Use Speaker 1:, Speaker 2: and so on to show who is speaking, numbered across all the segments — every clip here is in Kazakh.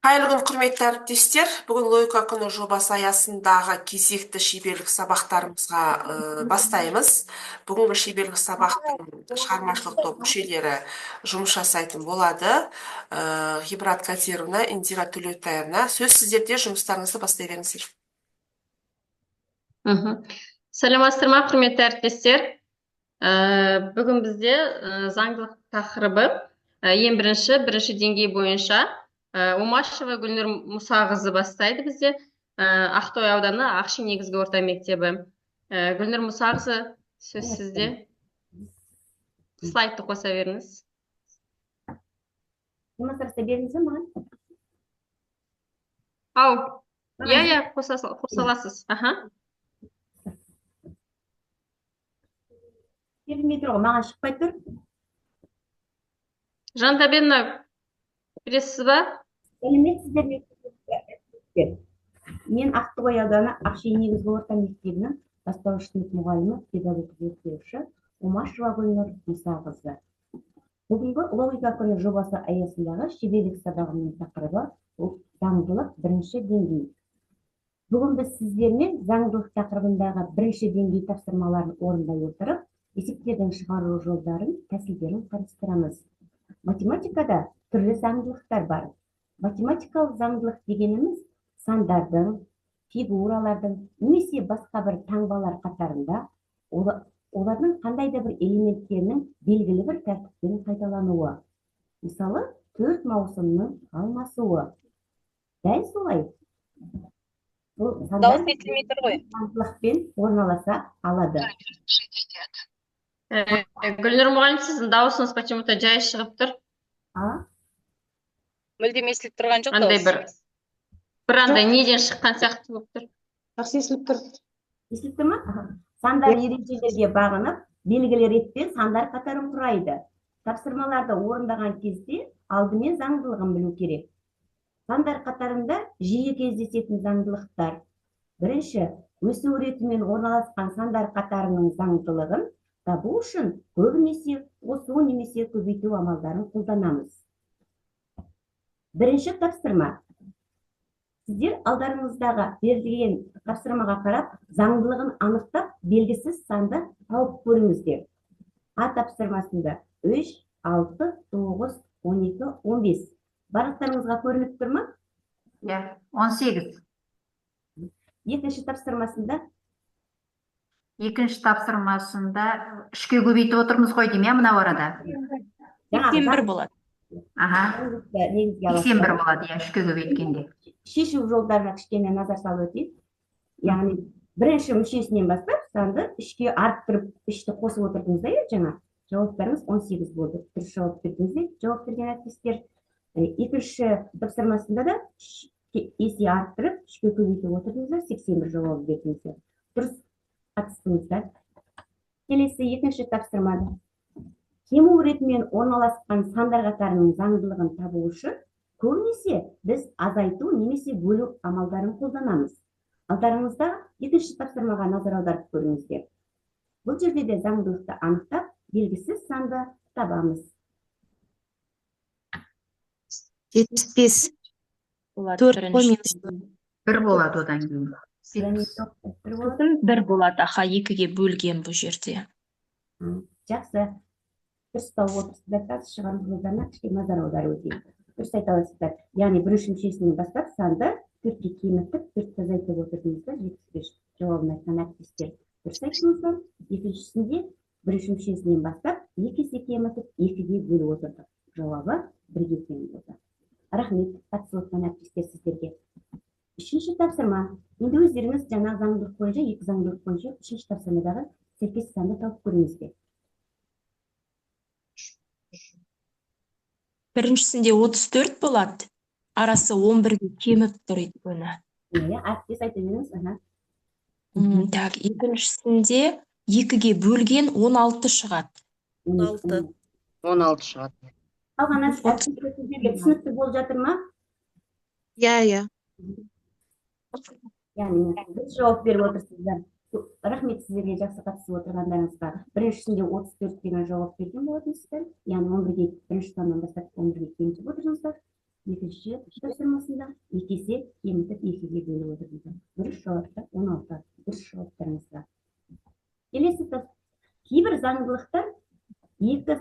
Speaker 1: Қайырлы күн, құрметті әріптестер. Бүгін логика күні жобасы аясындағы кезекті шеберлік сабақтарымызға бастаймыз. Бүгінгі шеберлік сабақтың шығармашылық топ мүшелері жұмыс жасайтын болады. Ғибрат Кадировна, Индира Төлеутаевна, сөз сіздерде, жұмыстарыңызды бастай беріңіздер.
Speaker 2: Сәлеметсіздер ме, құрметті әріптестер? Бүгін бізде заңдылық тақырыбы ең бірінші деңгей бойынша Омашева Гүлнұр Мұсағызы бастайды бізде. Ақтоғай ауданы Ақши негізгі орта мектебі. Гүлнұр Мұсағызы, сөз сізде. Слайдты қоса беріңіз.
Speaker 3: Демонстрация беріңіз маған?
Speaker 2: Қоса аласыз.
Speaker 3: Берілмей тұр ғой, маған шықпай тұр.
Speaker 2: Жантабекова, білесіз ба?
Speaker 3: Сәлеметсіздер ме? Мен Ақтоғай ауданы Ақши негізгі орта мектебінің бастауыш сынып мұғалімі, педагог зерттеуші Омашева Гүлнұр Мұсағызы. Бүгінгі логика күні жобасы аясындағы шеберлік сабағының тақырыбы заңдылық бірінші деңгей. Бүгін біз сіздермен заңдылық тақырыбындағы бірінші деңгей тапсырмаларын орындай отырып, есептердің шығару жолдарын, тәсілдерін қарастырамыз. Математикада түрлі заңдылықтар бар. Математикалық заңдылық дегеніміз сандардың, фигуралардың немесе басқа бір таңбалар қатарында олардың қандай да бір элементтерінің белгілі бір тәртіппен қайталануы. Мысалы, 4 маусымның алмасуы. Дәл солай. Бұл сандар заңдылықпен орналаса алады.
Speaker 2: Гүлнұр мұғалім, сіздің дауысыңыз почему-то жай шығып тұр.
Speaker 4: Мүлдем естіліп тұрған жоқ
Speaker 2: дауыс. Бір андай неден шыққан сияқты болып тұр.
Speaker 4: Жақсы естіліп тұр.
Speaker 3: Естіліп тұр ма? Сандар ережелерге бағынып, белгілі ретпен сандар қатарын құрайды. Тапсырмаларды орындаған кезде алдымен заңдылығын білу керек. Сандар қатарында жиі кездесетін заңдылықтар. Бірінші, өсу ретімен орналасқан сандар қатарының заңдылығын табу үшін көбінесе қосу немесе көбейту амалдарын қолданамыз. Бірінші тапсырма. Сіздер алдарыңыздағы берілген тапсырмаға қарап, заңдылығын анықтап, белгісіз санды тауып көріңіздер. А тапсырмасында 3, 6, 9, 12, 15. Барлықтарыңызға көрініп тұр ма?
Speaker 5: 18.
Speaker 3: Екінші тапсырмасында?
Speaker 5: Екінші тапсырмасында 3-ке көбейтіп отырмыз ғой дейм, мына орада.
Speaker 4: 81 болады.
Speaker 5: 81 болады, 3-ке көбейткенде.
Speaker 3: Шешу жолдарына кішкене назар салып өтейік. Яғни, бірінші мүшесінен бастап, санды 3-ке арттырып, 3-ті қосып отырдыңызда, жаңа жауаптарыңыз 18 болды. Дұрыс жауап бердіңіздер, жауап берген әріптестер. Екінші тапсырмасында да есе арттырып, 3-ке көбейтіп отырдыңыздар, 81 жауап бердіңіздер. Дұрыс қатыстыңыздар. Келесі екінші тапсырмада. Кему ретімен орналасқан сандар қатарының заңдылығын табу үшін көбінесе біз азайту немесе бөлу амалдарын қолданамыз. Алдарыңызда екінші тапсырмаға назар аударып көріңіздер. Бұл жерде де заңдылықты анықтап, белгісіз санды табамыз.
Speaker 4: 75. 4 минус
Speaker 5: 1 болады одан кейін.
Speaker 4: 1 болады, 2-ге бөлген бұл жерде.
Speaker 3: Жақсы. Дұрыс тауып отырсыздар, шығару жолдарына кішкене назар аударып өтейік. Дұрыс айта аласыздар. Яғни бірінші мүшесінен бастап санды 4-ке кемітіп, 4-ті азайтып отырдыңыздар, 75 жауабын айтқан әріптестер. Дұрыс айтыңыздар. Екіншісінде бірінші мүшесінен бастап 2 есе кемітіп, 2-ге бөліп отырдық. Жауабы 1-ге тең болды. Рахмет, қатысып отырған әріптестер сіздерге. Үшінші тапсырма. Енді өздеріңіз жаңа заңдылық бойынша, 2 заңдылық бойынша үшінші тапсырмадағы сәйкес санды тауып көріңіздер.
Speaker 4: Біріншісінде 34 болады, арасы 11-ге кеміп тұр өйткені.
Speaker 3: Әріптес айта беріңіз.
Speaker 4: Так, екіншісінде 2-ге бөлген 16 шығады.
Speaker 6: 16 шығады.
Speaker 3: Қалған әріптестерге түсінікті болып жатыр ма?
Speaker 4: Иә.
Speaker 3: Яғни, біз жауап беріп отырсыздар. Рахмет сіздерге жақсы қатысып отырғандарыңызға. Біріншісінде 34 деген жауап берген болатынсыздар. Яғни 11-ге бірінші саннан бастап 11-ге кемітіп отырсыздар. Екінші шешімші тапсырмасында 2 есе кемітіп 2-ге бөліп отыр дейді. Дұрыс жауаптар 16. Дұрыс жауаптарыңыз бар. Келесі кейбір заңдылықтар екі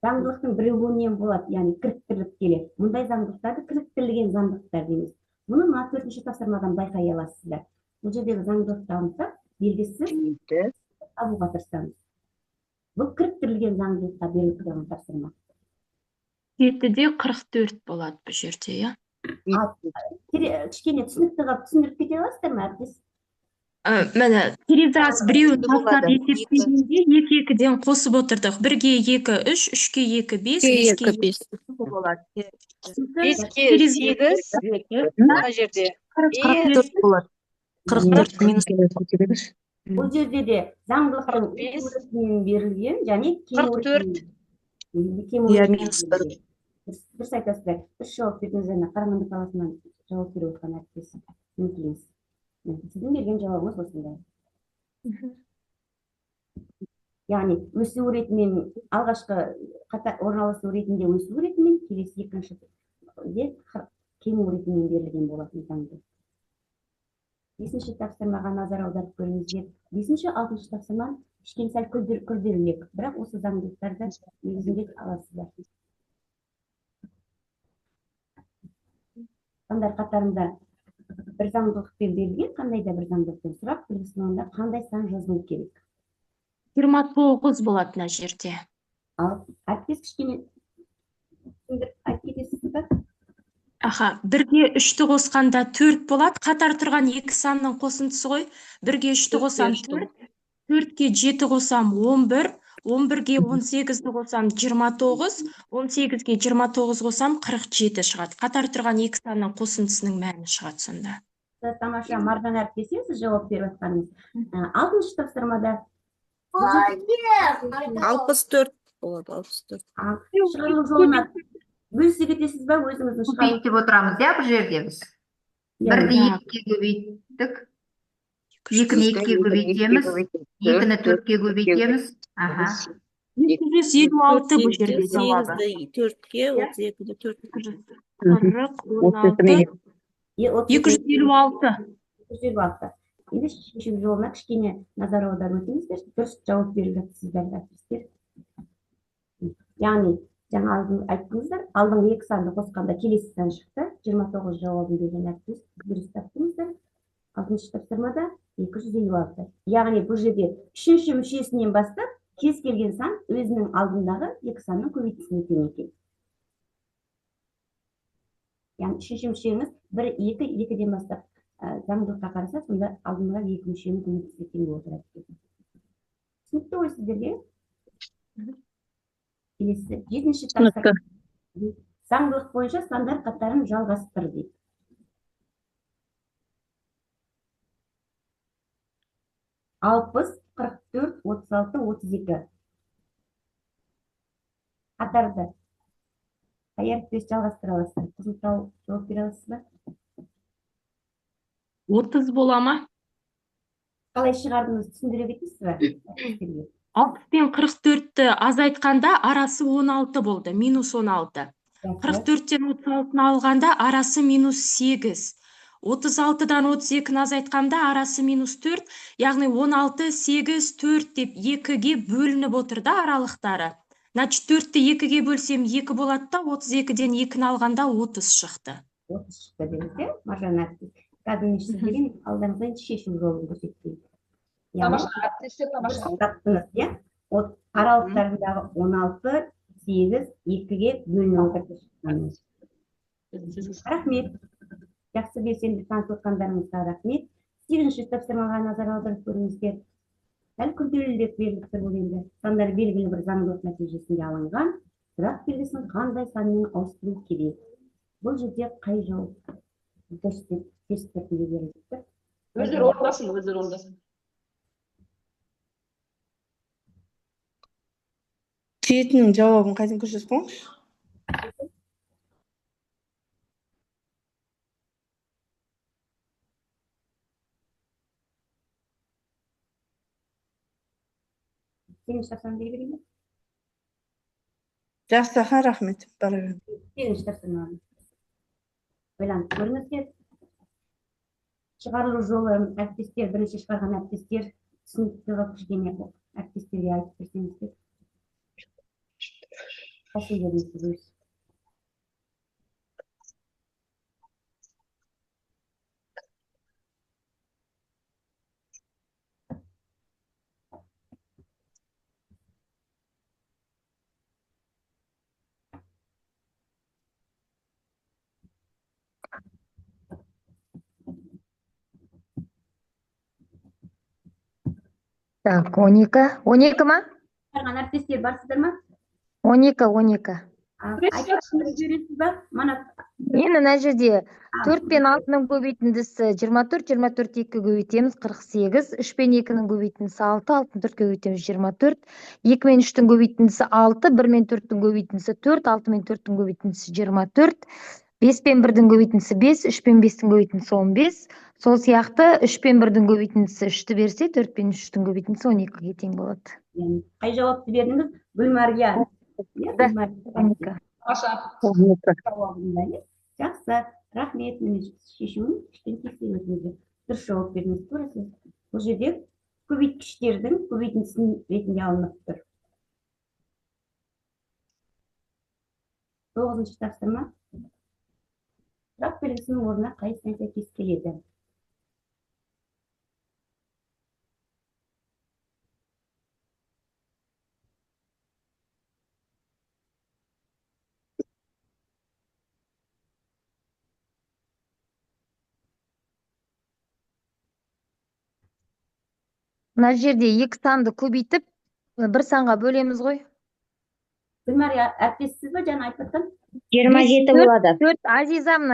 Speaker 3: заңдылықтың бірігуінен болады, яғни кіріктіріліп келеді. Мұндай заңдылықтарды кіріктірілген заңдылықтар дейміз. Мұны мына 4-ші тапсырмадан байқай аласыздар. Бұл жердегі заңдылықты алсақ, белгісіз табуға тырысамыз. Бұл кіріктірілген заңдылыққа беріліп тұрған тапсырма.
Speaker 4: 7-де 44 болады бұл жерде, иә?
Speaker 3: Кішкене түсінікті қылып түсіндіріп кете аласыздар ма, әріптес?
Speaker 4: Міне, передаз біреуін тастап есептегенде 2-2-ден қосып отырдық. 1-ге 2, 3, 3-ке 2, 5, 5-ке 2 болады.
Speaker 6: 5-ке 8 мына жерде 44 болады. 44 минус көтереміз.
Speaker 3: Бұл жерде де заңдылықтың кем берілген, және
Speaker 6: 44.
Speaker 3: Иә,
Speaker 6: минус 1.
Speaker 3: Дұрыс айтасыздар. Дұрыс жауап бердіңіздер. Қарағанды қаласынан жауап беріп отқан әріптес. Мінекейіңіз. Сіздің берген жауабыңыз осындай. Яғни өсу ретімен алғашқы орналасу ретінде өсу ретімен, келесі екіншіде кему ретімен берілген болатын заңды. 5-ші тапсырмаға назар аударып көріңіздер. 5-ші, 6-шы тапсырма кішкене сәл күрделірек, бірақ осы заңдылықтарды негізінде аласыздар. Сандар қатарында бір заңдылықпен берілген, қандай да бір заңдылықпен сұрақ белгісінің орнында қандай сан жазылу керек?
Speaker 4: 29 болады мына жерде.
Speaker 3: Ал әріптес кішкене айтып кетесіз бе?
Speaker 4: Аха, 1-ге 3-ті қосқанда 4 болады. Қатар тұрған 2 санның қосындысы ғой. 1-ге 3-ті қосам 4, 4-ге 7 қосам 11, 11-ге 18-ті қосам 29, 18-ге 29 қосам 47 шығады. Қатар тұрған 2 санның қосындысының мәні шығады сонда.
Speaker 3: Тамаша, Мардан әріптесе, сіз жауап беріп жатқаныңыз. 6-шы тапсырмада
Speaker 6: 64 болады, 64.
Speaker 3: Шығарылу жолына бөлісе кетесіз ба, өзіңіздің шығарылу?
Speaker 5: Көбейтіп отырамыз, иә, бұл жерде біз. 1-ді 2-ге көбейттік. 2-ні 2-ге көбейтеміз. 2-ні 4-ге көбейтеміз.
Speaker 4: 256 бұл жерде жауабы.
Speaker 6: 4-ге, 32-ді 4-ге.
Speaker 4: 256.
Speaker 3: 256. Енді шешу жолына кішкене назар аударып өтіңіздер. Дұрыс жауап беріп жатсыздар, әріптестер. Яғни, жаңа айттыңыздар, алдыңғы 2 санды қосқанда келесі сан шықты. 29 жауабын берген әріптес. Дұрыс таптыңыздар. 6-шы тапсырмада 256. Яғни, бұл жерде 3-ші мүшесінен бастап, кез келген сан өзінің алдындағы 2 санның көбейтісіне тең екен. Яғни, 3-ші мүшеңіз 1, 2, 2-ден бастап заңдылыққа қараса, сонда алдындағы 2 мүшенің көбейтісіне тең болып отырады. Түсінікті ғой сіздерге? Келесі 7-ші тапсырма. Заңдылық бойынша сандар қатарын жалғастыр дейді. 60, 44, 36, 32. Қатарды. Қай әріптес жалғастыра аласыздар? Қызылтау жауап бере аласыз ба?
Speaker 4: 30 бола ма?
Speaker 3: Қалай шығардыңыз, түсіндіре кетесіз ба?
Speaker 4: 60 пен 44-ті азайтқанда арасы 16 болды, минус 16. 44-тен 36-ны алғанда арасы минус 8. 36-дан 32-ні азайтқанда арасы минус 4, яғни 16, 8, 4 деп 2-ге бөлініп отыр да аралықтары. Значит, 4-ті 2-ге бөлсем 2 болады да, 32-ден 2-ні алғанда 30 шықты.
Speaker 3: 30 шықты деңізде, Маржан әріптес. Қазір сіздерге алдарыңыздан шешу жолын көрсетейін. Таптыңыз, иә? Аралықтарындағы 16, 8, 2-ге бөлініп отыр. Рахмет. Жақсы белсенді танытылғандарыңызға рахмет. 8-ші тапсырмаға назар аударып көріңіздер. Сәл күрделірек беріліп тұр бұл енді. Сандар белгілі бір заңдылық нәтижесінде алынған. Сұрақ белгісін қандай санмен ауыстыру керек? Бұл жерде қай жауап дұрыс деп тест түрінде беріліп тұр?
Speaker 1: Өздері орындасын.
Speaker 6: Жетінің жауабын қайдан көрсетіп қойыңызшы?
Speaker 3: Сенің шапсан бере берейін бе?
Speaker 6: Жақсы, рахмет.
Speaker 3: 8-ші тапсырма. Ойланып көріңіздер. Шығарылу жолы әріптестер, бірінші шығарған әріптестер түсінікті қылып кішкене әріптестерге айтып берсеңіздер. Тәсілдеріңізді өз.
Speaker 5: Так, 12. 12 ма?
Speaker 3: Шығарған әріптестер барсыздар ма?
Speaker 5: 12, 12.
Speaker 3: Айтып бересіз ба? Манат.
Speaker 5: Енді мына жерде 4 пен 6-ның көбейтіндісі 24, 24 2 көбейтеміз 48, 3 пен 2-ның көбейтіндісі 6, 6-ны 4 көбейтеміз 24, 2 мен 3-тің көбейтіндісі 6, 1 мен 4-тің көбейтіндісі 4, 6 мен 4-тің көбейтіндісі 24, 5 пен 1-дің көбейтіндісі 5, 3 пен 5-тің көбейтіндісі 15, сол сияқты 3 пен 1-дің көбейтіндісі 3-ті берсе, 4 пен 3-тің көбейтіндісі 12-ге тең болады.
Speaker 3: Қай жауапты бердіңіз? Гүлмария.
Speaker 5: Гүлмария.
Speaker 3: Жақсы, рахмет, міне шешуін кішкене тексеріп өтіңіздер. Дұрыс жауап бердіңіз, көресіз. Бұл жерде көбейткіштердің көбейтіндісін ретінде алынып тұр. 9-шы тапсырма. Сұрақ белгісінің орнына қайсысына сәйкес келеді?
Speaker 5: Мына жерде екі санды көбейтіп, бір санға бөлеміз ғой.
Speaker 3: Гүлмария, әріптессіз ба, жаңа айтып жатқан?
Speaker 5: 27 болады. 4, Азизам.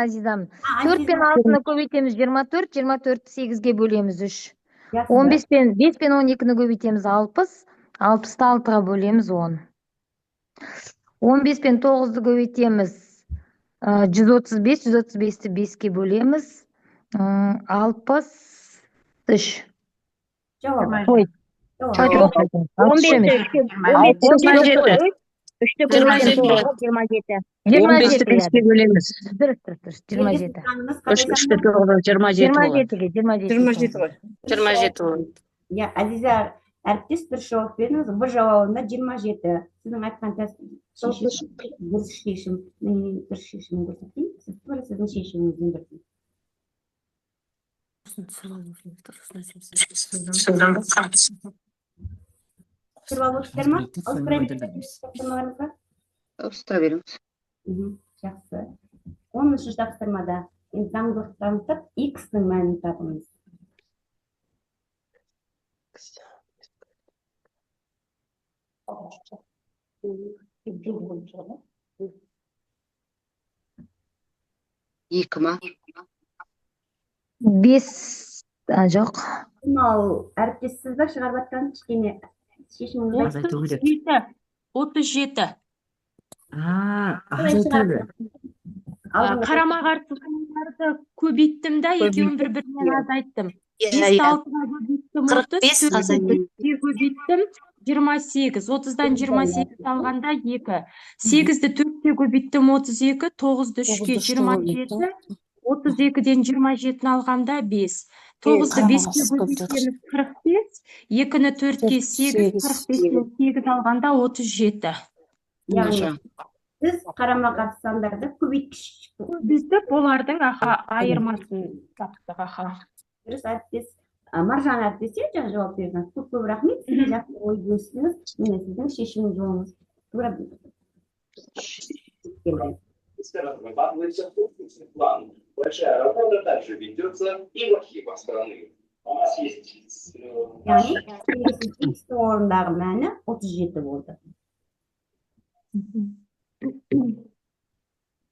Speaker 5: 4 пен 6-ны көбейтеміз 24, 24-ті 8-ге бөлеміз 3. 15 пен 5 пен 12-ні көбейтеміз 60, 60-ты 6-ға бөлеміз 10. 15 пен 9-ды көбейтеміз 135, 135-ті 5-ге бөлеміз 63.
Speaker 3: Жауап.
Speaker 5: Ой,
Speaker 3: Жауап.
Speaker 5: 15 емес.
Speaker 7: 15-ті бөлеміз.
Speaker 5: Дұрыс. 27.
Speaker 6: 27 ғой.
Speaker 1: 27 болады.
Speaker 3: Я, Азиза, әріптес дұрыс жауап бердіңіз. Бір жауабында 27. Сіздің айтқан дұрыс шешім. Мен дұрыс шешімін көрсетейін. Сіз тура сіздің шешіміңізбен бірдей. Сұралғыштар ма? Тапсырмаларыңызға?
Speaker 7: Ұста беріңіз.
Speaker 3: Жақсы. 10-шы тапсырмада заңдылық танытып, X-ның мәнін табыңыз.
Speaker 7: Екі ма?
Speaker 5: 5, жоқ.
Speaker 3: Ал әріптессіз ба шығарып жатқан кішкене шешіміңізді
Speaker 4: 37.
Speaker 7: Азайтады.
Speaker 4: Қарама қарсы сандарды көбейттім да, екеуін бір-бірінен азайттым. 5-ті 6-ға көбейттім 30, 4-ті көбейттім 28, 30-дан 28 алғанда 2, 8-ді 4-ке көбейттім 32, 9-ді 3-ке 27, 32-ден 27-ні алғанда 5, 9-ды 5-ке көбейтеміз 45, 2-ні 4-ке 8, 45-ден 8 алғанда 37.
Speaker 3: Яғни, сіз қарама қарсы сандарды көбейткіш
Speaker 4: Көбейтіп, олардың айырмасын таптық.
Speaker 3: дұрыс әріптес. Маржан әріптесе жаңа жауап бердіңіз. Көп рахмет. Сізге жақсы ой бөлістіңіз. Міне сіздің шешім жолыңыз. Тура
Speaker 8: Вырабатывается комплексный план. Большая работа также ведется и в архивах страны. У нас есть...
Speaker 3: Яғни, орындағы мәні 37 болды.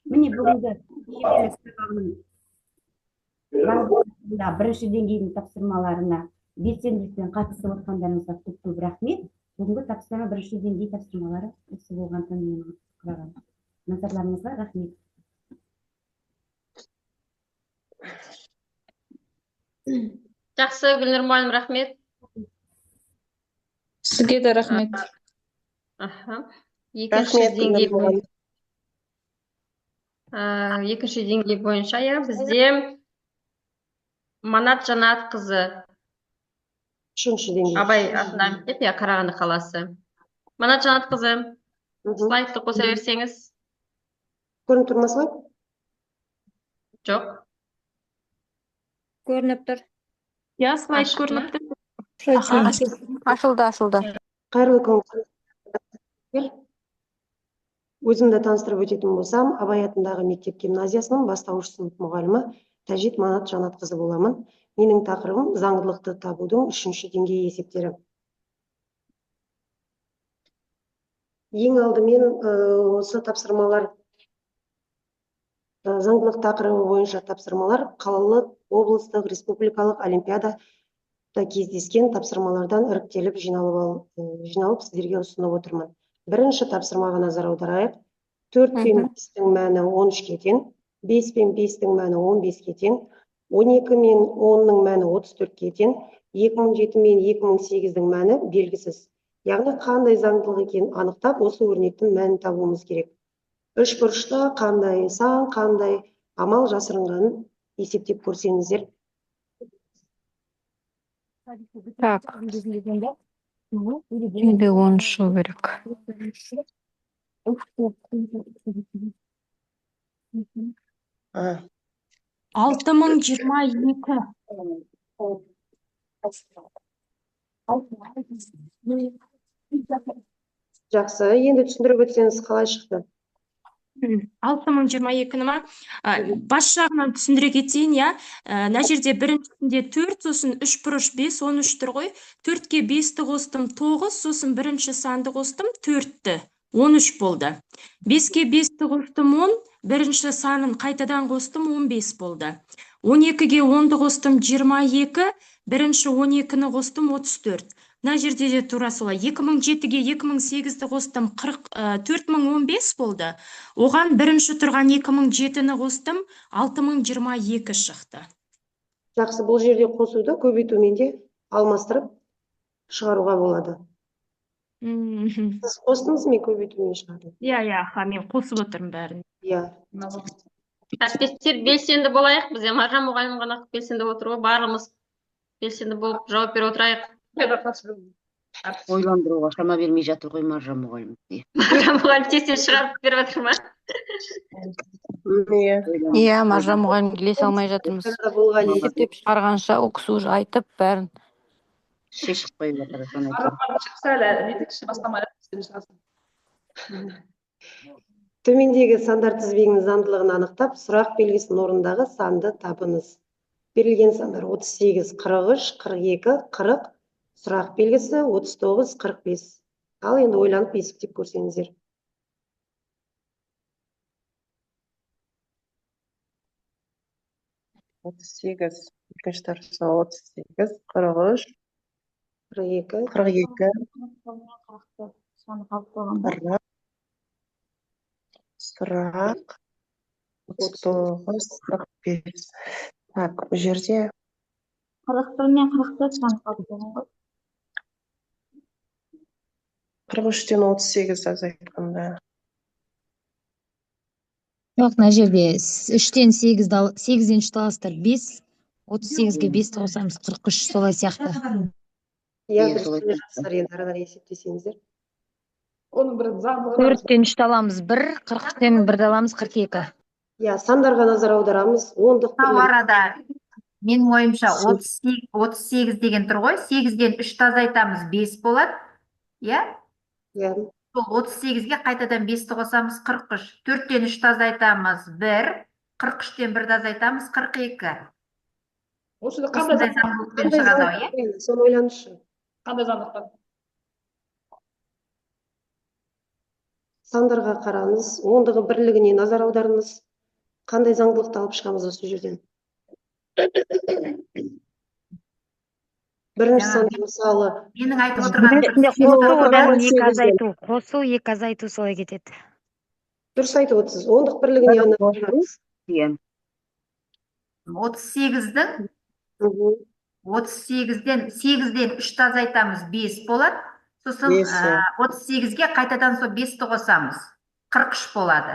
Speaker 3: Міне бүгінгі бірінші деңгейдің тапсырмаларына белсенділікпен қатысып отқандарыңызға көп рахмет. Бүгінгі тапсырма бірінші деңгей тапсырмалары осы болғандықтан мен сұраған. Назарларыңызға рахмет.
Speaker 2: Жақсы, Гүлнұр мұғалім, рахмет.
Speaker 6: Сізге де рахмет.
Speaker 2: Екінші деңгей Екінші деңгей бойынша, бізде Манат Жанатқызы,
Speaker 9: Үшінші деңгей.
Speaker 2: Абай атындағы мектеп, Қарағанды қаласы. Манат Жанатқызы, слайдты қоса берсеңіз.
Speaker 9: Көрініп тұр ма слайд?
Speaker 2: Жоқ.
Speaker 6: Көрініп тұр.
Speaker 4: Иә, слайд
Speaker 2: Ашық
Speaker 4: көрініп
Speaker 2: ма?
Speaker 4: тұр.
Speaker 5: Ашылды.
Speaker 9: Қайырлы күн. Өзімді таныстырып өтетін болсам, Абай атындағы мектеп гимназиясының бастауыш сынып мұғалімі Тәжит Манат Жанатқызы боламын. Менің тақырыбым заңдылықты табудың 3-ші деңгей есептері. Ең алдымен осы тапсырмалар, заңдылық тақырыбы бойынша тапсырмалар қалалық, облыстық, республикалық олимпиада кездескен тапсырмалардан іріктеліп жиналып сіздерге ұсынып отырмын. Бірінші тапсырмаға назар аударайық. 4 пен 5-тің мәні 13-ге тең, 5 пен 5-тің мәні 15-ге тең, 12 мен 10-ның мәні 34-ге тең, 2007 мен 2008-дің мәні белгісіз. Яғни қандай заңдылық екенін анықтап, осы өрнектің мәнін табуымыз керек. Үш бұрышта қандай сан, қандай амал жасырынғанын есептеп көрсеңіздер.
Speaker 5: Так. Енді 10 шығу керек.
Speaker 4: 6022.
Speaker 9: Жақсы, енді түсіндіріп өтсеңіз қалай шықты?
Speaker 4: 6022-ні ма? Бас жағынан түсіндіре кетейін, я. Мына жерде біріншісінде 4, сосын 3 бұрыш 5, 13 тұр ғой. 4-ке 5-ті қостым 9, сосын бірінші санды қостым 4-ті. 13 болды. 5-ке 5-ті қостым 10, бірінші санын қайтадан қостым 15 болды. 12-ге 10-ды қостым 22, бірінші 12-ні қостым 34. Мына жерде де тура солай. 2007-ге 2008-ді қостым 4015 болды. Оған бірінші тұрған 2007-ні қостым 6022 шықты.
Speaker 9: Жақсы, бұл жерде қосуды көбейтумен де алмастырып шығаруға болады. Сіз қостыңыз, мен көбейтумен шығардым.
Speaker 4: Иә, мен қосып отырмын бәрін.
Speaker 9: Иә.
Speaker 2: Әріптестер, белсенді болайық. Бізде Маржан мұғалім ғана белсенді отыр ғой. Барлығымыз белсенді болып жауап бере отырайық.
Speaker 7: Ойландыруға шама бермей жатыр ғой Маржан мұғалім.
Speaker 2: Маржан мұғалім тез шығарып беріп жатыр ма?
Speaker 5: Иә, Маржан мұғалім келе салмай жатырмыз. Есептеп шығарғанша ол кісі уже айтып бәрін.
Speaker 7: Шешіп қойып жатыр.
Speaker 9: Төмендегі сандар тізбегінің заңдылығын анықтап, сұрақ белгісінің орнындағы санды табыңыз. Берілген сандар 38, 43, 42, 40, сұрақ белгісі 39, 45. Ал енді ойланып есептеп көрсеңіздер.
Speaker 10: Сегіз, екінші тарса 38, 43,
Speaker 9: 42,
Speaker 10: 42, сұрақ 39, 45. Так, бұл жерде
Speaker 6: 41 мен 44 саны қалып болған ғой.
Speaker 10: 43-тен 38 азайтқанда.
Speaker 5: Жоқ, мына жерде 3-тен 8-ден 3-ті алыстыр 5, 38-ге 5-ті қосамыз 43, солай сияқты.
Speaker 9: Иә, біріншілер жақсылар, енді арадан есептесеңіздер.
Speaker 5: 4-тен 3-ті аламыз 1, 40-тен 1-ді аламыз 42.
Speaker 9: Иә, сандарға назар аударамыз.
Speaker 11: Арада менің ойымша 38 деген тұр ғой. 8-ден 3-ті азайтамыз 5 болады. Иә?
Speaker 9: Иә.
Speaker 11: Сол 38-ге қайтадан 5-ті қосамыз 43. 4-тен 3-ті азайтамыз 1, 43-тен 1-ді азайтамыз 42. Осындай заңдылықпен шығады ғой, иә?
Speaker 9: Соны ойланышы.
Speaker 6: Қандай заңдылықтан?
Speaker 9: Сандарға қараңыз, ондығы бірлігіне назар аударыңыз. Қандай заңдылықты алып шығамыз осы жерден? Бірінші санда мысалы,
Speaker 11: менің айтып отырғаным
Speaker 5: қосу, екі азайту солай кетеді.
Speaker 9: дұрыс айтып отырсыз. Ондық бірлігіне назар аударыңыз.
Speaker 11: 38-ден 3-ті азайтамыз 5 болады. Сосын 38-ге қайтадан сол 5-ті қосамыз. 43 болады.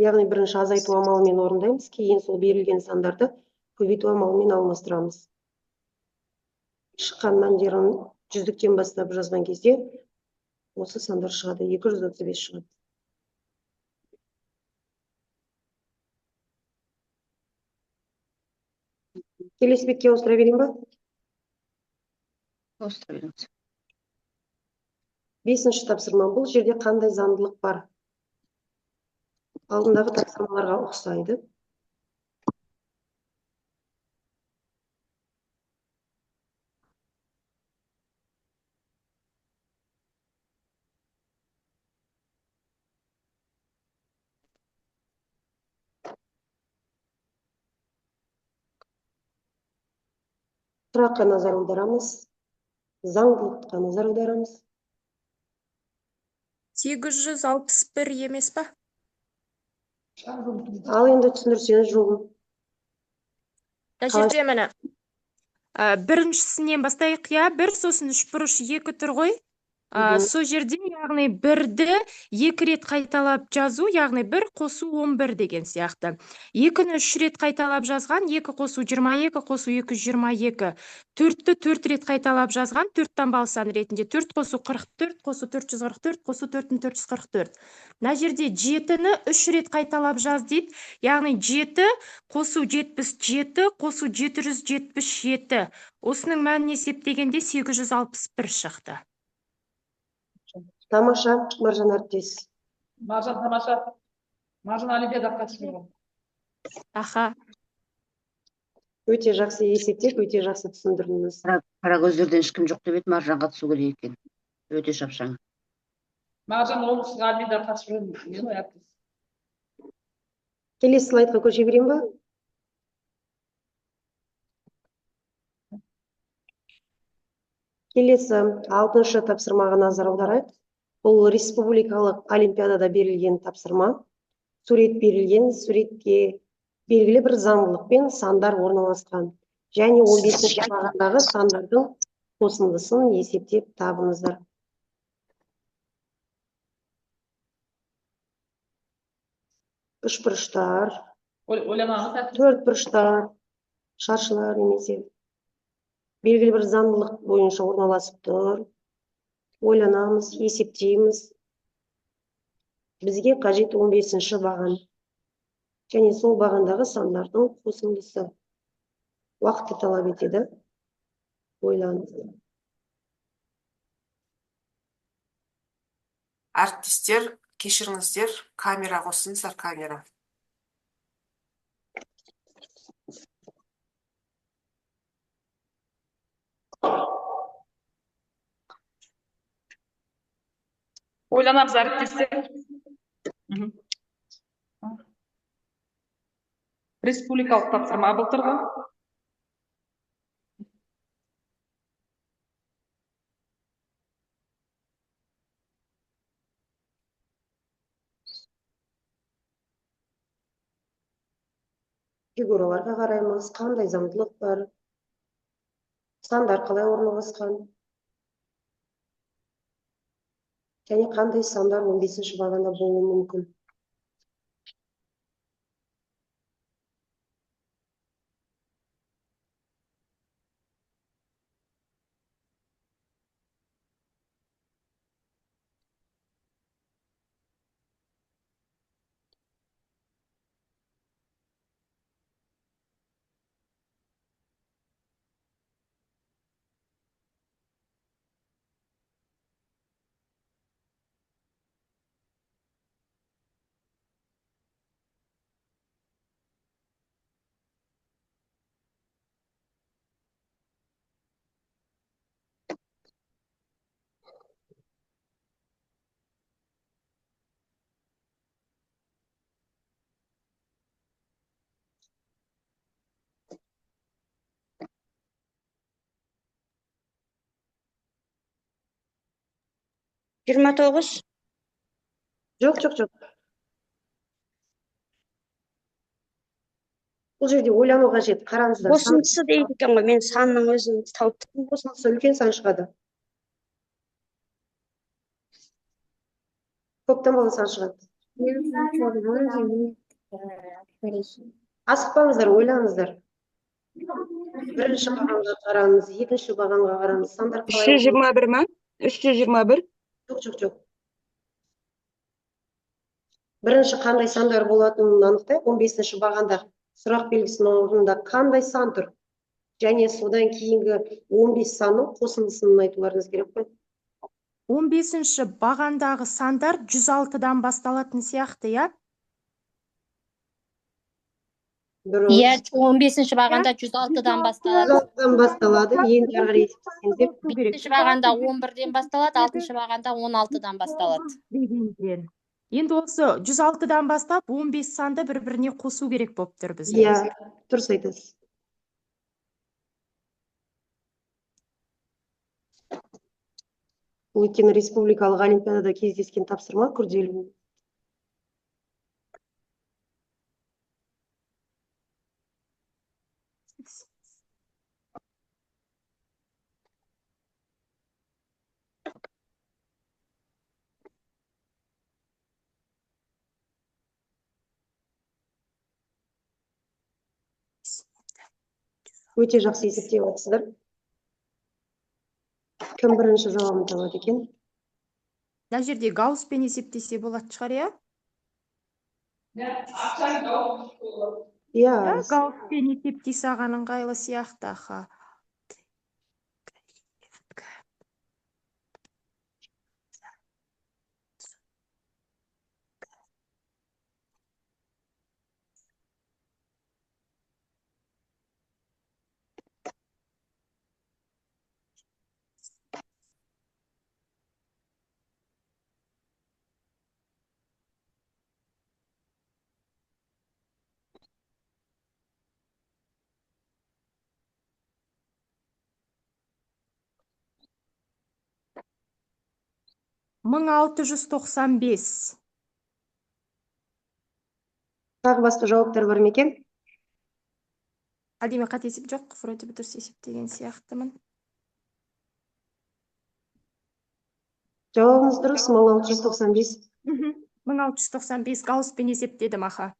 Speaker 9: яғни бірінші азайту амалымен орындаймыз, кейін сол берілген сандарды көбейту амалымен алмастырамыз. Шыққан мәндерін жүздіктен бастап жазған кезде осы сандар шығады, 235 шығады. Келесі бетке ауыстыра берейін ба?
Speaker 7: Ауыстыра беріңіз.
Speaker 9: 5-ші тапсырма. Бұл жерде қандай заңдылық бар? Алдындағы тапсырмаларға ұқсайды. Сұраққа назар аударамыз. Заңдылыққа назар аударамыз.
Speaker 4: 861 емес па?
Speaker 9: Ал енді түсіндірсеңіз жолын.
Speaker 4: Мына жерде міне біріншісінен бастайық, иә, 1 сосын 3 бұрыш 2 тұр ғой. Сол жерде яғни 1-ді 2 рет қайталап жазу, яғни 1 қосу 11 деген сияқты. 2-ні 3 рет қайталап жазған, 2 қосу 22, қосу 2 22. 4-ті 4 рет қайталап жазған, 4-тан балсан ретінде 4 қосу 44, қосу 444, қосу 4-ін 444. Мына жерде 7-ні 3 рет қайталап жаз дейді, яғни 7 қосу 77, қосу 777. Осының мәнін есептегенде 861 шықты.
Speaker 9: Тамаша, Маржан әріптес.
Speaker 12: Маржан тамаша. Маржан олимпиадаға қатысып.
Speaker 4: Аха.
Speaker 9: Өте жақсы есептеп, өте жақсы түсіндірдіңіз.
Speaker 7: Қара көздерден ешкім жоқ деп еді, Маржан қатысу керек екен. Өте шапшаң.
Speaker 12: Маржан облыстық олимпиадаға қатысып жүрген әріптес.
Speaker 9: Келесі слайдқа көше берейін ба? Келесі 6-шы тапсырмаға назар аударайық. Бұл республикалық олимпиадада берілген тапсырма. Сурет берілген, суретке белгілі бір заңдылықпен сандар орналасқан. Және 15-ші бағандағы сандардың қосындысын есептеп табыңыздар. Үшбұрыштар, төртбұрыштар, шаршылар немесе белгілі бір заңдылық бойынша орналасып тұр. Ойланамыз, есептейміз. Бізге қажет 15-ші баған. Және сол бағандағы сандардың қосындысы. Уақытты талап етеді. Ойланыңыз.
Speaker 1: Әріптестер, кешіріңіздер, камера қосыңыздар, камера.
Speaker 12: Ойланамыз әріптестер. Республикалық тапсырма былтырғы.
Speaker 9: Фигураларға қараймыз, қандай заңдылық бар, сандар қалай орналасқан, және қандай сандар 15-ші бағанда болуы мүмкін.
Speaker 13: Жиырма тоғыз.
Speaker 9: Жоқ. Бұл жерде ойлану қажет. Қараңыздар.
Speaker 13: Қосындысы дейді екен ғой, мен санның өзін тауып тұрмын.
Speaker 9: Қосындысы үлкен сан шығады. Көптен бала сан шығады. Асықпаңыздар, ойлаңыздар. Бірінші бағанға қараңыз, екінші бағанға қараңыз. Сандар қалай?
Speaker 10: 321 ма? 321.
Speaker 9: Жоқ. Бірінші қандай сандар болатынын анықтайық. 15-ші бағанда сұрақ белгісінің орнында қандай сан тұр? Және содан кейінгі 15 санның қосындысын айтуларыңыз керек қой.
Speaker 4: 15-ші бағандағы сандар 106-дан басталатын сияқты, я?
Speaker 14: Иә, 15-ші бағанда 106-дан басталады.
Speaker 9: 106-дан басталады. Енді ары қарай есептесеңіздер.
Speaker 14: 5-ші бағанда 11-ден басталады, 6-ші бағанда 16-дан басталады.
Speaker 4: Енді осы 106-дан бастап 15 санды бір-біріне қосу керек болып тұр бізге.
Speaker 9: Иә, дұрыс айтасыз. Өйткені республикалық олимпиадада кездескен тапсырма күрделі. Өте жақсы есептеп отырсыздар. Кім бірінші жауабын табады екен?
Speaker 4: Мына жерде Гаусспен есептесе болады шығар, иә?
Speaker 9: Иә,
Speaker 4: Гаусспен есептей саған ыңғайлы сияқты, аха. Мың 695.
Speaker 9: Тағы басқа жауаптар бар ма екен?
Speaker 4: Әдемі қате есеп жоқ, вроде бы дұрыс есептеген сияқтымын.
Speaker 9: Жауабыңыз дұрыс, 1695.
Speaker 4: 1695 Гаусспен есептедім, аха.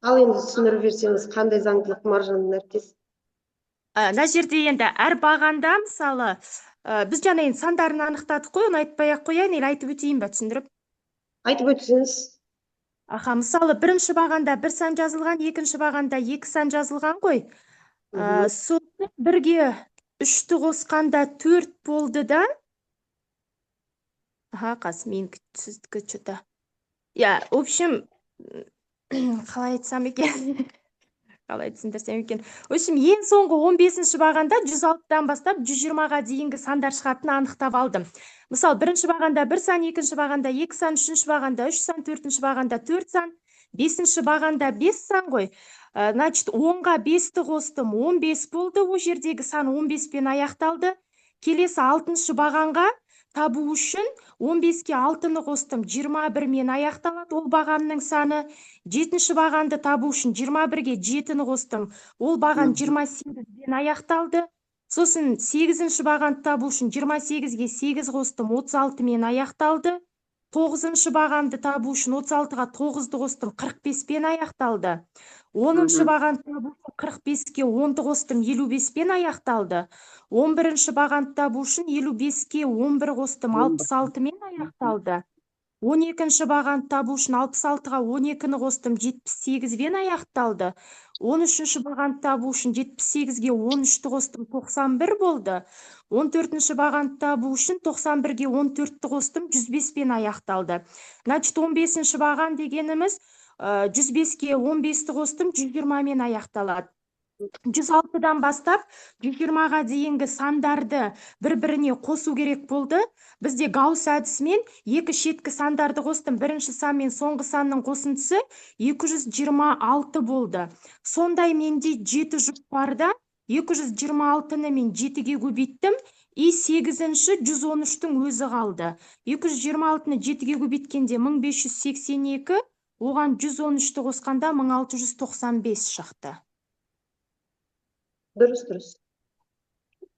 Speaker 9: Ал енді түсіндіріп берсеңіз, қандай заңдылық маржанның әріптес?
Speaker 4: Мына жерде енді әр бағанда, мысалы, біз жаңа енді сандарын анықтадық қой, оны айтпай-ақ қояйын, или айтып өтейін бе, түсіндіріп?
Speaker 9: Айтып өтсеңіз.
Speaker 4: Аха, мысалы, бірінші бағанда бір сан жазылған, екінші бағанда екі сан жазылған ғой. Соны бірге үшті қосқанда 4 болды да. Аха, қас, мен сіздікі что-то. Я, в общем, қалай айтсам екен? Қалай түсіндірсем екен? В общем, ең соңғы 15-ші бағанда 106-дан бастап 120-ға дейінгі сандар шығатынын анықтап алдым. Мысалы, бірінші бағанда 1 сан, екінші бағанда 2 сан, үшінші бағанда 3 сан, төртінші бағанда 4 сан, бесінші бағанда 5 сан ғой. Значит, 10-ға 5-ті қостым, 15 болды, о жердегі сан 15-пен аяқталды. Келесі 6-шы бағанға табу үшін 15-ке 6-ны қостым, 21-мен аяқталады, ол бағамның саны. 7-ші бағанды табу үшін 21-ге 7-ні қостым, ол баған 28-бен аяқталды. Сосын 8-ші бағанды табу үшін 28-ге 8 қостым, 36-мен аяқталды. 9-шы бағанды табу үшін 36-ға 9-ды қостым, 45-пен аяқталды. 10-шы бағанды табу үшін 45-ке 10-ды қостым, 55-пен аяқталды. 11-ші бағанды табу үшін 55-ке 11 қостым, 66-мен аяқталды. 12-ші бағанды табу үшін 66-ға 12-ні қостым, 78-бен аяқталды. 13-ші бағанды табу үшін 78-ге 13-ті қостым, 91 болды. 14-ші бағанды табу үшін 91-ге 14-ті қостым, 105-пен аяқталды. Значит, 15-ші баған дегеніміз 105-ке 15-ті қостым, 120-мен аяқталады. 106-дан бастап 120-ға дейінгі сандарды бір-біріне қосу керек болды. Бізде Гаусс әдісімен екі шеткі сандарды қостым. Бірінші сан мен соңғы санның қосындысы 226 болды. Сондай менде 7 жұп барда 226-ны мен 7-ге көбейттім. И 8-ші 113-тің өзі қалды. 226-ны 7-ге көбейткенде 1582, оған 113-ті қосқанда 1695 шықты.
Speaker 9: Дұрыс.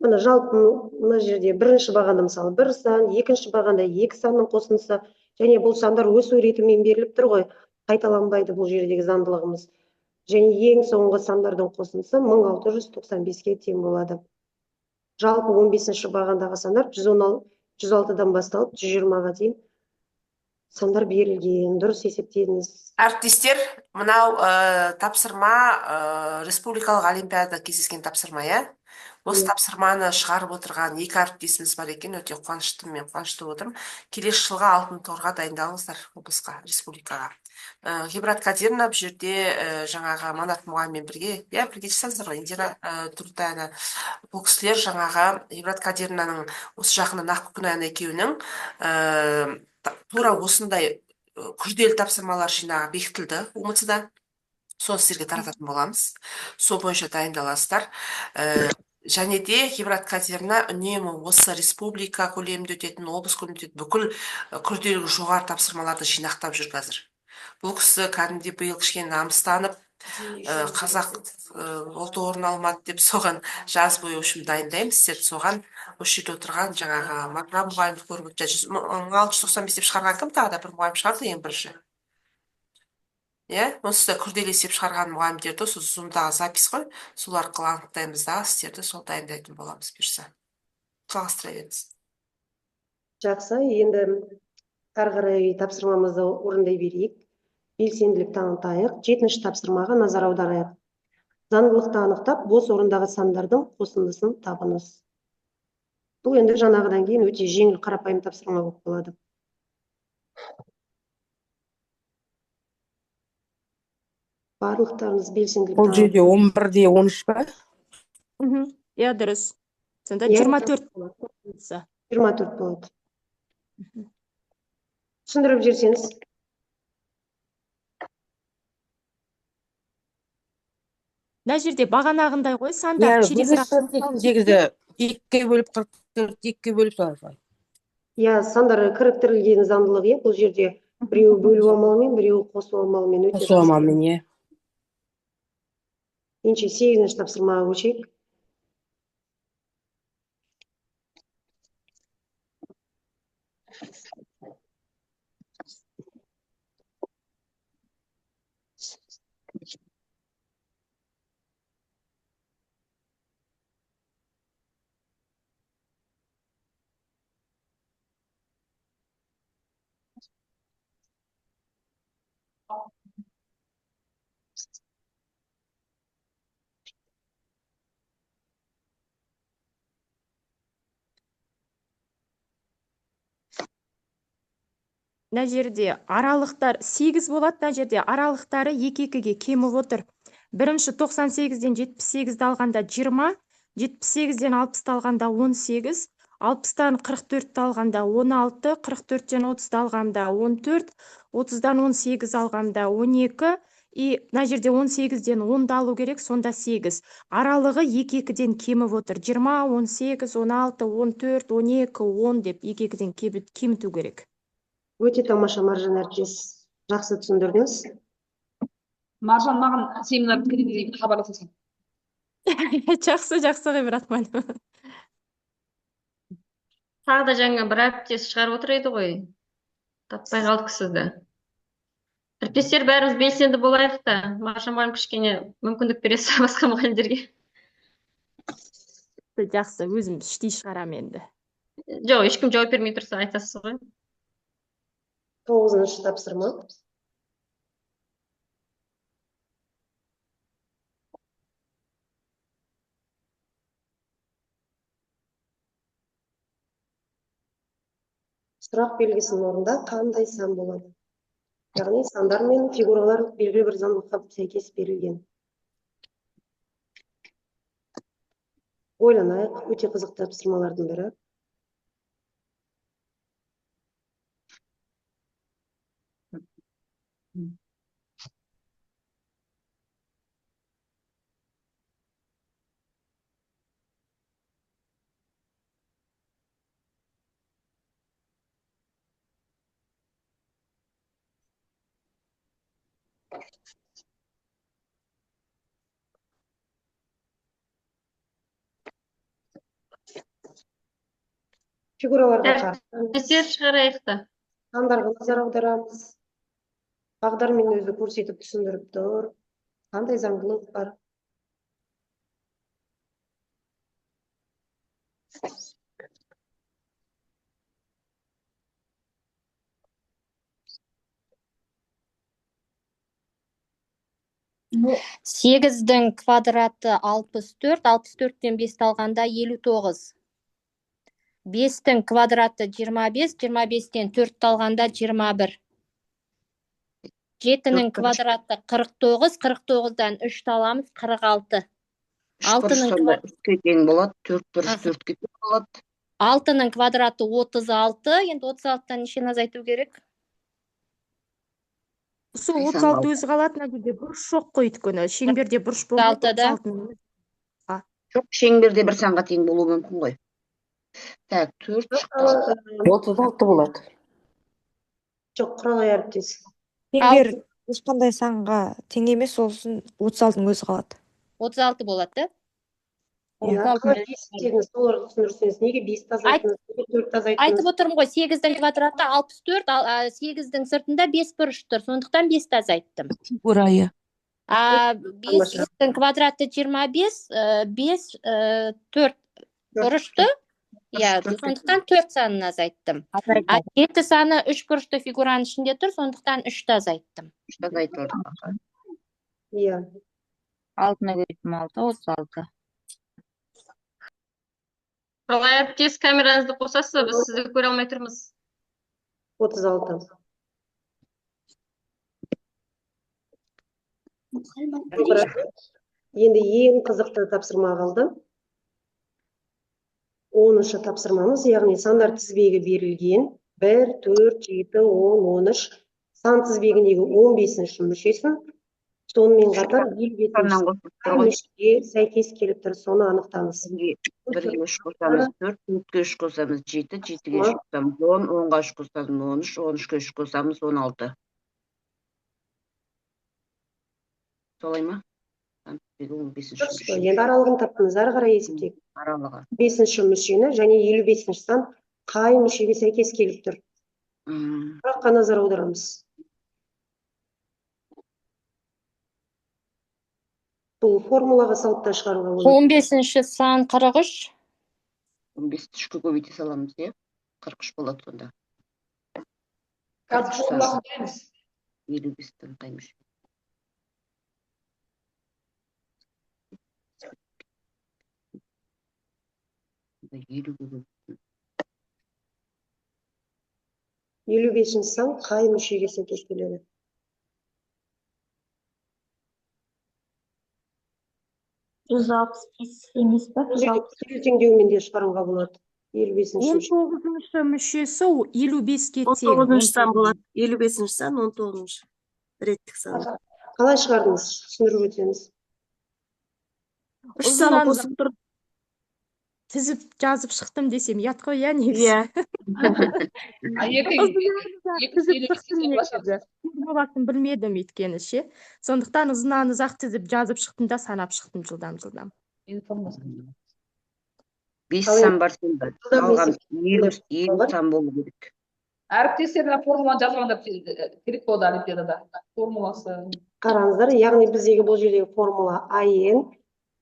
Speaker 9: Мына жалпы мына жерде бірінші бағанда мысалы 1 сан, екінші бағанда 2 санның қосындысы Және бұл сандар өсу ретімен беріліп тұр ғой, қайталанбайды бұл жердегі заңдылығымыз. Және ең соңғы сандардың қосындысы 1695-ке тең болады. Жалпы 15-ші бағандағы сандар 116-дан басталып 120-ға дейін сандар берілген. Дұрыс есептедіңіз.
Speaker 1: Әріптестер, мынау тапсырма республикалық олимпиада кездескен тапсырма, иә? Осы тапсырманы шығарып отырған екі әріптесіміз бар екен, өте қуаныштымын, мен қуанышты отырмын. Келесі жылға алтын торға дайындалыңыздар облысқа, республикаға. Ғибрат Кадирна бұл жерде жаңағы Манат мұғаліммен бірге жасаңыздар ғой, Индира Туртаяна. Бұл кісілер жаңағы Ғибрат Кадирнаның осы жақында Ақкүнән екеуінің тура осындай күрделі тапсырмалар жинағы бекітілді УМЦ-да. Соны сіздерге тарататын боламыз. Сол бойынша дайындаласыздар. Және де Ғибрат Кадирна үнемі осы республика көлемінде өтетін, облыс көлемінде өтетін бүкіл күрделі жоғары тапсырмаларды жинақтап жүр қазір. Бұл кісі кәдімгідей биыл кішкене намыстанып, қазақ ұлты орын алмады деп соған жаз бойы общем дайындаймыз. Сіздер соған осы жерде отырған жаңағы Марпа мұғалімді көріп 1695 деп шығарған кім? Тағы да бір мұғалім шығарды ең бірінші. Иә, осы да күрделі есеп шығарған мұғалімдерді осы зумдағы запись қой, сол арқылы анықтаймыз да, сіздерді сол дайындайтын боламыз бұйырса. Жалғастыра беріңіз.
Speaker 9: Жақсы, енді ары қарай тапсырмамызды орындай берейік. Белсенділік танытайық. 7-ші тапсырмаға назар аударайық. Заңдылықты анықтап, бос орындағы сандардың қосындысын табыңыз. Бұл енді жаңағыдан кейін өте жеңіл қарапайым тапсырма болып болады. Барлықтарыңыз белсенділік
Speaker 15: Бұл жерде 11-де 13 ба?
Speaker 4: Иә, дұрыс. Сонда 24 болады.
Speaker 9: 24 болады. Түсіндіріп жерсеңіз.
Speaker 4: Мына жерде бағанағындай ғой, сандар
Speaker 15: Иә, 8-ді 2-ге бөліп 44, 2-ге бөліп саласыз.
Speaker 9: Иә, сандар кіріктірілген заңдылық, бұл жерде біреуі бөлу амалымен, біреуі қосу амалымен өте.
Speaker 15: Қосу амалымен, иә.
Speaker 9: Ендеше 8-ші тапсырмаға көшейік.
Speaker 4: Мына жерде аралықтар 8 болады, мына жерде аралықтары 2-2-ге кеміп отыр. Бірінші 98-ден 78-ді алғанда 20, 78-ден 60-ды алғанда 18, 60-дан 44-ді алғанда 16, 44-ден 30-ды алғанда 14, 30-дан 18 алғанда 12, мына жерде 18-ден 10-ды алу керек, сонда 8. Аралығы 2-2-ден кеміп отыр. 20, 18, 16, 14, 12, 10 деп 2-2-ден кеміту керек.
Speaker 9: Өте тамаша, Маржан әріптес. Жақсы түсіндірдіңіз.
Speaker 12: Маржан, маған семинар біткеннен кейін хабарласасың.
Speaker 4: Жақсы, Ғибрат мұғалім.
Speaker 2: Тағы да жаңа бір әріптес шығарып отыр еді ғой. Таппай қалдық сізді. Әріптестер бәріміз белсенді болайық та, Маржан мұғалім кішкене мүмкіндік бересі басқа мұғалімдерге.
Speaker 4: Жақсы, өзім іштей шығарам енді.
Speaker 2: Жоқ, ешкім жауап бермей тұрса айтасыз ғой.
Speaker 9: 9-ші тапсырма. Сұрақ белгісінің орнында қандай сан болады? Яғни сандар мен фигуралар белгілі бір заңдылыққа сәйкес берілген. Ойланайық, өте қызықты тапсырмалардың бірі. Фигураларға қарсы.
Speaker 2: Әріптестер шығарайық та.
Speaker 9: Сандарға назар аударамыз. Бағдармен өзі көрсетіп түсіндіріп тұр. Қандай заңдылық бар?
Speaker 14: Сегіздің квадраты 64, 64-тен 5 алғанда 59. 5-тің квадраты 25, 25-тен 4 алғанда 21. 7-нің квадраты 49, 49-дан 3 аламыз 46.
Speaker 7: 3 тең болады, 4 4-ке тең болады.
Speaker 14: 6-ның квадраты 36, енді 36-тан нешені азайту керек?
Speaker 4: Сол 36 өзі қалады, мына жерде бұрыш жоқ қой өйткені. Шеңберде бұрыш болмайды, 36-ның.
Speaker 7: Жоқ, шеңберде бір санға тең болуы мүмкін ғой. Так, 4 шықты.
Speaker 15: 36 болады.
Speaker 9: Жоқ, Құралай әріптес.
Speaker 16: Шеңбер ешқандай санға тең емес, сосын 36-ның өзі қалады.
Speaker 14: 36 болады,
Speaker 9: Қалай есептедіңіз, соларды түсіндірсеңіз, неге 5-ті азайттыңыз, неге 4-ті азайттыңыз?
Speaker 14: айтып отырмын ғой, 8-дің квадраты 64, 8-дің сыртында 5 бұрыш тұр, сондықтан 5-ті азайттым.
Speaker 15: Орайы.
Speaker 14: 5-дің квадраты 25, 5, 4 бұрышты, сондықтан 4 санын азайттым. 7 саны 3 бұрышты фигураның ішінде тұр, сондықтан 3-ті азайттым.
Speaker 7: 3-ті азайтылды.
Speaker 9: Иә.
Speaker 6: 6-ны көбейтім 6, 36.
Speaker 2: Құралай әріптес, камераңызды қосасыз, біз сізді көре алмай тұрмыз.
Speaker 9: 36. Енді ең қызықты тапсырма қалды. 10-шы тапсырмамыз, яғни сандар тізбегі берілген 1, 4, 7, 10, 13 сан тізбегіндегі 15-ші мүшесін, сонымен қатар 25-ші мүшеге сәйкес келіп тұр, соны анықтаңыз.
Speaker 7: 1-ге 3 қосамыз 4, 4-ге 3 қосамыз 7, 7-ге 3 қосамыз 10, 10-ға 3 қосамыз 13, 13-ге 3 қосамыз 16. Солай ма?
Speaker 9: Енді аралығын таптыңыз, ары қарай есептейік.
Speaker 7: Аралығы.
Speaker 9: 5-ші мүшені және 55-ші сан қай мүшеге сәйкес келіп тұр? Сұраққа назар аударамыз. Бұл формулаға салып та шығаруға болады.
Speaker 14: 15-ші сан 43.
Speaker 7: 15-ті 3-ке көбейте саламыз, е? 43 болады сонда. 55-тің қай мүше?
Speaker 9: 55-ші сан қай мүшеге сәйкес келеді?
Speaker 6: Емес па?
Speaker 9: Теңдеумен де шығаруға болады. 55-ші
Speaker 4: 19-шы мүшесі 55-ке тең.
Speaker 10: 19-шы сан болады. 55-ші сан 19-шы. Реттік сан.
Speaker 9: Қалай шығардыңыз? Түсіндіріп өтсеңіз.
Speaker 10: 3 саны қосып тұрып
Speaker 4: тізіп жазып шықтым десем ұят қой, иә, негізі. Формуласын білмедім өйткені ше. Сондықтан ұзыннан ұзақ тізіп жазып шықтым да санап шықтым жылдам.
Speaker 7: 5 сан бар сонда. Қалған 20 сан болу керек.
Speaker 12: Әріптестеріне формуланы жазғанда керек болды олимпиадада. Формуласы.
Speaker 9: Қараңыздар, яғни біздегі бұл жердегі формула AN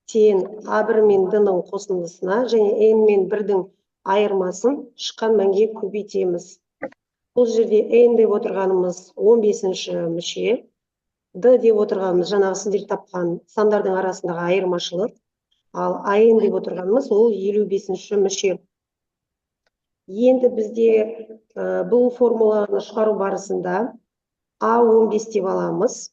Speaker 9: тең A1 мен D-ның қосындысына және N мен 1-дің айырмасын шыққан мәнге көбейтеміз. Бұл жерде N деп отырғанымыз 15-ші мүше, D деп отырғанымыз жаңағы сіздер тапқан сандардың арасындағы айырмашылық, ал AN деп отырғанымыз ол 55-ші мүше. Енді бізде бұл формуланы шығару барысында A15 деп аламыз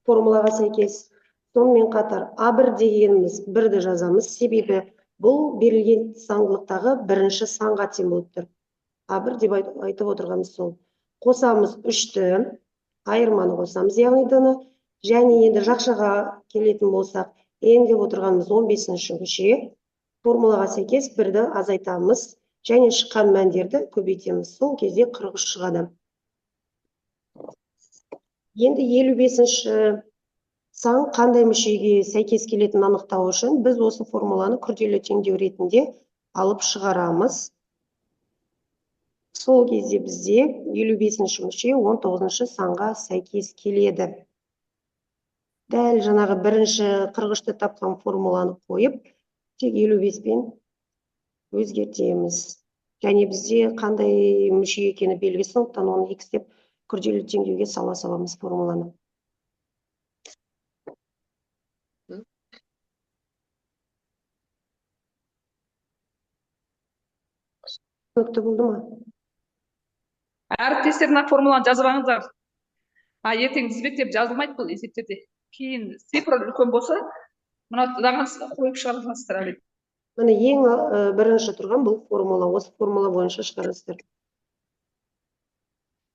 Speaker 9: формулаға сәйкес. Сонымен қатар A1 дегеніміз 1-ді жазамыз, себебі бұл берілген заңдылықтағы бірінші санға тең болып тұр. A1 деп айтып отырғанымыз сол. Қосамыз 3-ті, айырманы қосамыз, яғни D-ны, және енді жақшаға келетін болсақ, N деп отырғанымыз 15-ші мүше, формулаға сәйкес 1-ді азайтамыз, және шыққан мәндерді көбейтеміз. Сол кезде 43 шығады. Енді 55-ші сан қандай мүшеге сәйкес келетін анықтау үшін біз осы формуланы күрделі теңдеу ретінде алып шығарамыз. Сол кезде бізде 55-ші мүше 19-шы санға сәйкес келеді. Дәл жаңағы бірінші 43-ті тапқан формуланы қойып, тек 55-пен өзгертеміз. Және бізде қандай мүше екені белгісіз, сондықтан оны x деп күрделі теңдеуге сала саламыз формуланы. Түсінікті болды ма?
Speaker 12: Әріптестердің формуланы жазып алыңыздар. Ертең тізбектеп жазылмайды бұл есептерде. Кейін цифра үлкен болса, мынаған қойып шығарасыздар.
Speaker 9: Міне ең бірінші тұрған бұл формула. Осы формула бойынша шығарасыздар.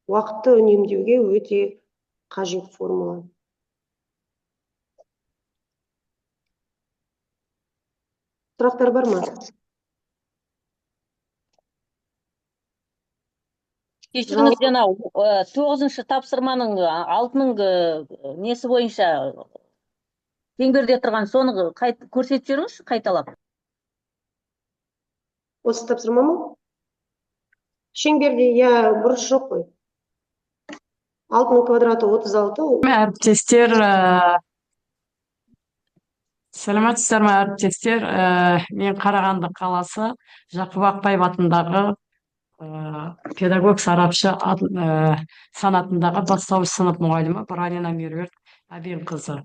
Speaker 9: Уақытты үнемдеуге өте қажет формула. Сұрақтар бар ма?
Speaker 17: Кешіріңіз, анау 9-шы тапсырманың алтының несі бойынша шеңберде тұрған соны көрсетіп жүріңізші қайталап.
Speaker 9: Осы тапсырма ма? Шеңберде бұрыш жоқ қой. 6-ның квадраты 36.
Speaker 18: Әріптестер, сәлеметсіздер ме әріптестер? Мен Қарағанды қаласы Жақып Ақбаев атындағы педагог сарапшы санатындағы бастауыш сынып мұғалімі Бралина Меруерт Әбенқызы.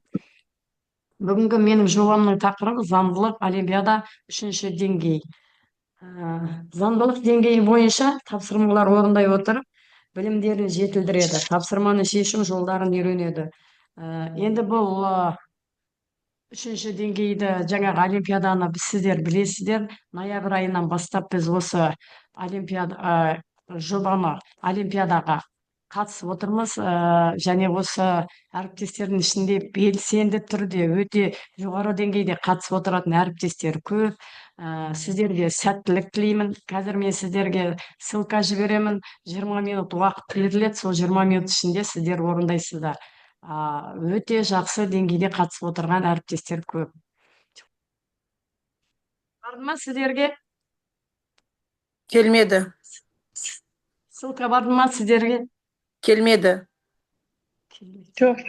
Speaker 18: Бүгінгі менің жобамның тақырыбы заңдылық олимпиада 3-ші деңгей. Заңдылық деңгейі бойынша тапсырмалар орындай отырып, білімдерін жетілдіреді, тапсырманы шешім жолдарын үйренеді. Енді бұл 3-ші деңгейді жаңағы олимпиаданы сіздер білесіздер. Ноябрь айынан бастап біз осы жобаны олимпиадаға қатысып отырмыз. Және осы әріптестердің ішінде белсенді түрде өте жоғары деңгейде қатысып отыратын әріптестер көп. Сіздерге сәттілік тілеймін. Қазір мен сіздерге ссылка жіберемін. 20 минут уақыт беріледі. Сол 20 минут ішінде сіздер орындайсыздар. Өте жақсы деңгейде қатысып отырған әріптестер көп. Барды ма сіздерге?
Speaker 15: Келмеді.
Speaker 18: Ссылка барды ма сіздерге?
Speaker 15: Келмеді.
Speaker 18: Жоқ.